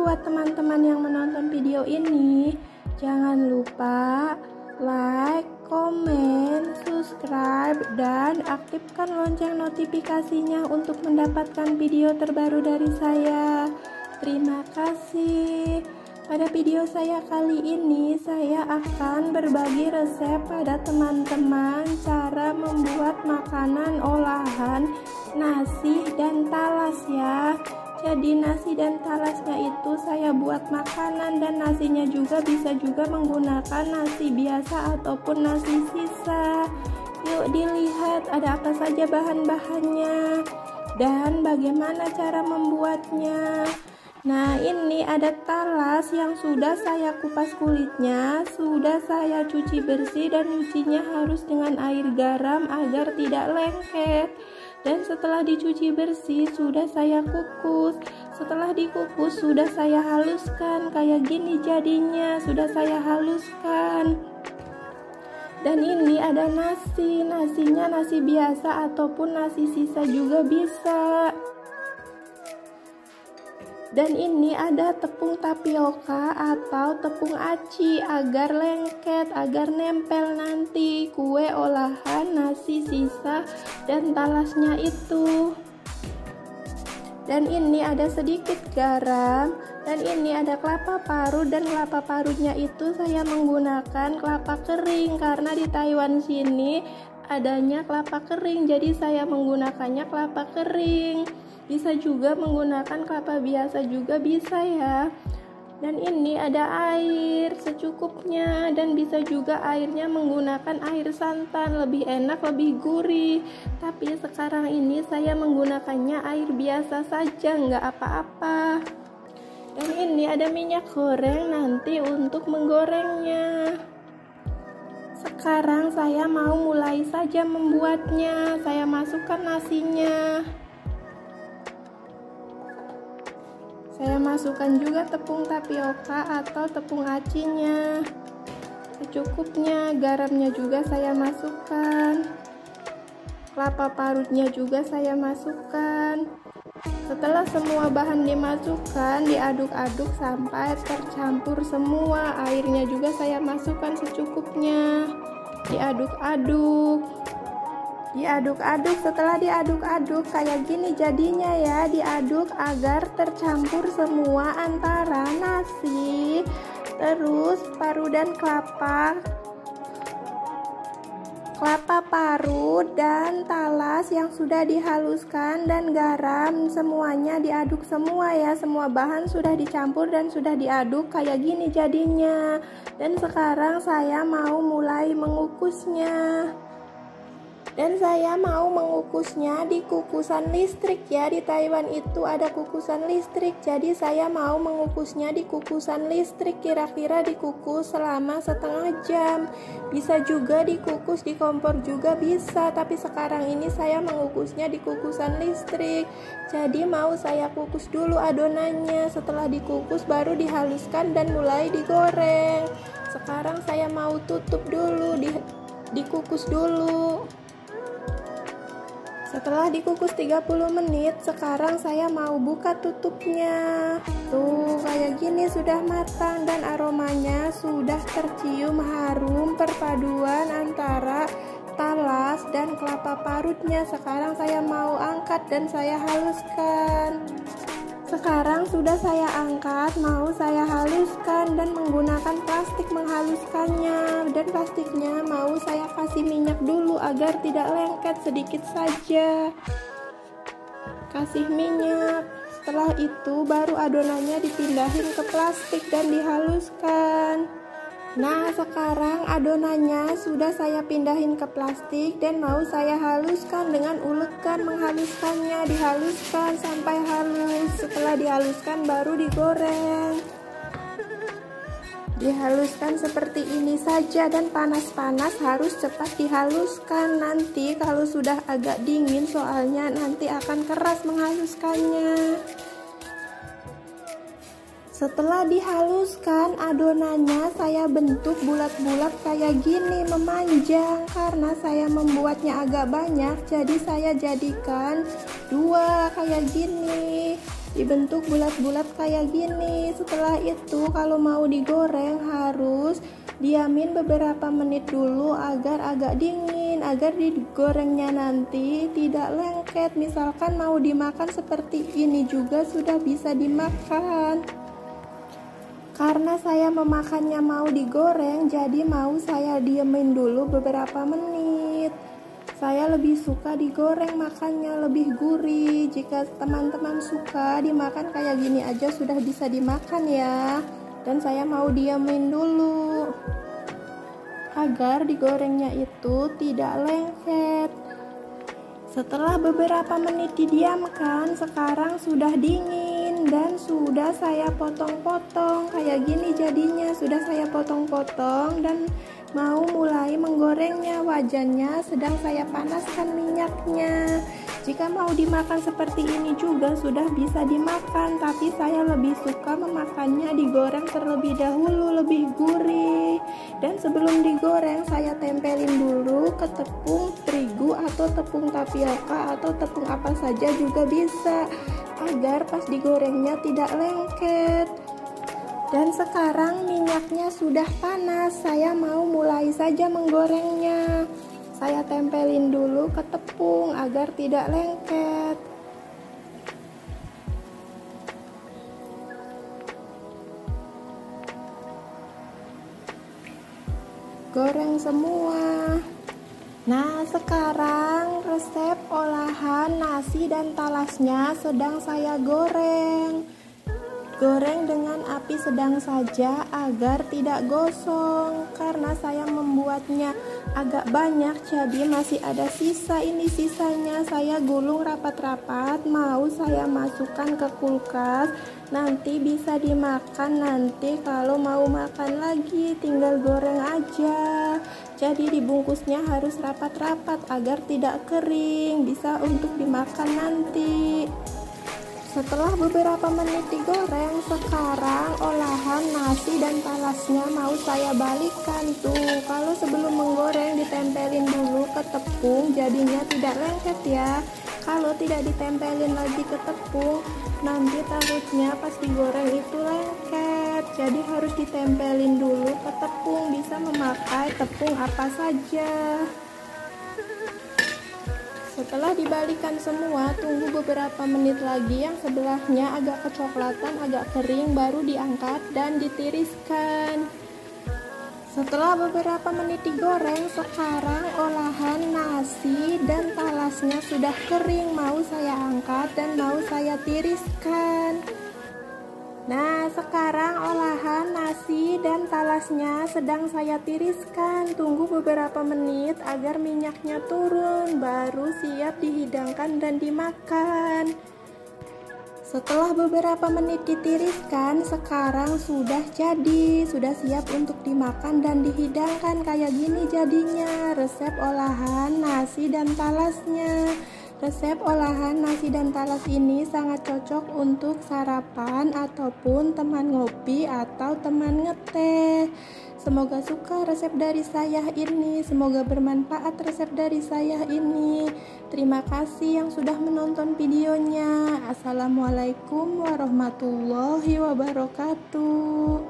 buat teman-teman yang menonton video ini, jangan lupa like, komen, subscribe, dan aktifkan lonceng notifikasinya untuk mendapatkan video terbaru dari saya. Terima kasih. Pada video saya kali ini, saya akan berbagi resep pada teman-teman cara membuat makanan olahan nasi dan talas ya. Jadi nasi dan talasnya itu saya buat makanan, dan nasinya juga bisa juga menggunakan nasi biasa ataupun nasi sisa. Yuk dilihat ada apa saja bahan-bahannya dan bagaimana cara membuatnya. Nah, ini ada talas yang sudah saya kupas kulitnya, sudah saya cuci bersih, dan cucinya harus dengan air garam agar tidak lengket. Dan setelah dicuci bersih sudah saya kukus. Setelah dikukus sudah saya haluskan, kayak gini jadinya, sudah saya haluskan. Dan ini ada nasi, nasinya nasi biasa ataupun nasi sisa juga bisa. Dan ini ada tepung tapioka atau tepung aci agar lengket, agar nempel nanti kue olahan nasi sisa dan talasnya itu. Dan ini ada sedikit garam, dan ini ada kelapa parut, dan kelapa parutnya itu saya menggunakan kelapa kering karena di Taiwan sini adanya kelapa kering, jadi saya menggunakannya kelapa kering. Bisa juga menggunakan kelapa biasa juga bisa ya. Dan ini ada air secukupnya, dan bisa juga airnya menggunakan air santan, lebih enak, lebih gurih. Tapi sekarang ini saya menggunakannya air biasa saja, nggak apa-apa. Dan ini ada minyak goreng nanti untuk menggorengnya. Sekarang saya mau mulai saja membuatnya. Saya masukkan nasinya. Saya masukkan juga tepung tapioka atau tepung acinya secukupnya, garamnya juga saya masukkan, kelapa parutnya juga saya masukkan. Setelah semua bahan dimasukkan, diaduk-aduk sampai tercampur semua. Airnya juga saya masukkan secukupnya, diaduk-aduk. Setelah diaduk-aduk kayak gini jadinya ya, diaduk agar tercampur semua antara nasi, terus parut dan kelapa parut dan talas yang sudah dihaluskan, dan garam, semuanya diaduk semua ya. Semua bahan sudah dicampur dan sudah diaduk kayak gini jadinya. Dan sekarang saya mau mulai mengukusnya. Dan saya mau mengukusnya di kukusan listrik ya. Di Taiwan itu ada kukusan listrik, jadi saya mau mengukusnya di kukusan listrik. Kira-kira dikukus selama setengah jam. Bisa juga dikukus di kompor juga bisa, tapi sekarang ini saya mengukusnya di kukusan listrik. Jadi mau saya kukus dulu adonannya. Setelah dikukus baru dihaluskan dan mulai digoreng. Sekarang saya mau tutup dulu, dikukus dulu. Setelah dikukus 30 menit, sekarang saya mau buka tutupnya. Tuh, kayak gini sudah matang dan aromanya sudah tercium harum perpaduan antara talas dan kelapa parutnya. Sekarang saya mau angkat dan saya haluskan. Sekarang sudah saya angkat, mau saya haluskan dan menggunakan plastik menghaluskannya. Dan plastiknya mau saya kasih minyak dulu agar tidak lengket, sedikit saja. Kasih minyak. Setelah itu baru adonannya dipindahin ke plastik dan dihaluskan. Nah, sekarang adonannya sudah saya pindahin ke plastik dan mau saya haluskan dengan ulekan, menghaluskannya, dihaluskan sampai halus. Setelah dihaluskan baru digoreng. Dihaluskan seperti ini saja, dan panas-panas harus cepat dihaluskan. Nanti kalau sudah agak dingin, soalnya nanti akan keras menghaluskannya. Setelah dihaluskan adonannya, saya bentuk bulat-bulat kayak gini, memanjang. Karena saya membuatnya agak banyak, jadi saya jadikan dua kayak gini. dibentuk bulat-bulat kayak gini. Setelah itu kalau mau digoreng harus diamin beberapa menit dulu agar agak dingin, agar digorengnya nanti tidak lengket. Misalkan mau dimakan seperti ini juga sudah bisa dimakan. Karena saya memakannya mau digoreng, jadi mau saya diemin dulu beberapa menit. Saya lebih suka digoreng, makannya lebih gurih. Jika teman-teman suka dimakan kayak gini aja sudah bisa dimakan ya. Dan saya mau diemin dulu agar digorengnya itu tidak lengket. Setelah beberapa menit didiamkan, sekarang sudah dingin dan sudah saya potong-potong kayak gini jadinya. Sudah saya potong-potong dan mau mulai menggorengnya. Wajannya sedang saya panaskan minyaknya. Jika mau dimakan seperti ini juga sudah bisa dimakan, tapi saya lebih suka memakannya digoreng terlebih dahulu, lebih gurih. Dan sebelum digoreng saya tempelin dulu ke tepung terigu atau tepung tapioka atau tepung apa saja juga bisa, agar pas digorengnya tidak lengket. Dan sekarang minyaknya sudah panas, saya mau mulai saja menggorengnya. Saya tempelin dulu ke tepung agar tidak lengket. Goreng semua. Nah, sekarang resep olahan nasi dan talasnya sedang saya goreng. Goreng dengan api sedang saja agar tidak gosong. Karena saya membuatnya agak banyak, jadi masih ada sisa. Ini sisanya saya gulung rapat-rapat, mau saya masukkan ke kulkas. Nanti bisa dimakan, nanti kalau mau makan lagi tinggal goreng aja. Jadi dibungkusnya harus rapat-rapat agar tidak kering, bisa untuk dimakan nanti. Setelah beberapa menit digoreng, sekarang olahan nasi dan talasnya mau saya balikan tuh. Kalau sebelum menggoreng ditempelin dulu ke tepung, jadinya tidak lengket ya. Kalau tidak ditempelin lagi ke tepung, nanti takutnya pas digoreng itu lengket. Jadi harus ditempelin dulu ke tepung, bisa memakai tepung apa saja. Setelah dibalikan semua, tunggu beberapa menit lagi yang sebelahnya agak kecoklatan, agak kering, baru diangkat dan ditiriskan. Setelah beberapa menit digoreng, sekarang olahan nasi dan talasnya sudah kering, mau saya angkat dan mau saya tiriskan. Nah, sekarang olahan nasi dan talasnya sedang saya tiriskan. Tunggu beberapa menit agar minyaknya turun, baru siap dihidangkan dan dimakan. Setelah beberapa menit ditiriskan, sekarang sudah jadi, sudah siap untuk dimakan dan dihidangkan. Kayak gini jadinya resep olahan nasi dan talasnya. Resep olahan nasi dan talas ini sangat cocok untuk sarapan ataupun teman ngopi atau teman ngeteh. Semoga suka resep dari saya ini, semoga bermanfaat resep dari saya ini. Terima kasih yang sudah menonton videonya. Assalamualaikum warahmatullahi wabarakatuh.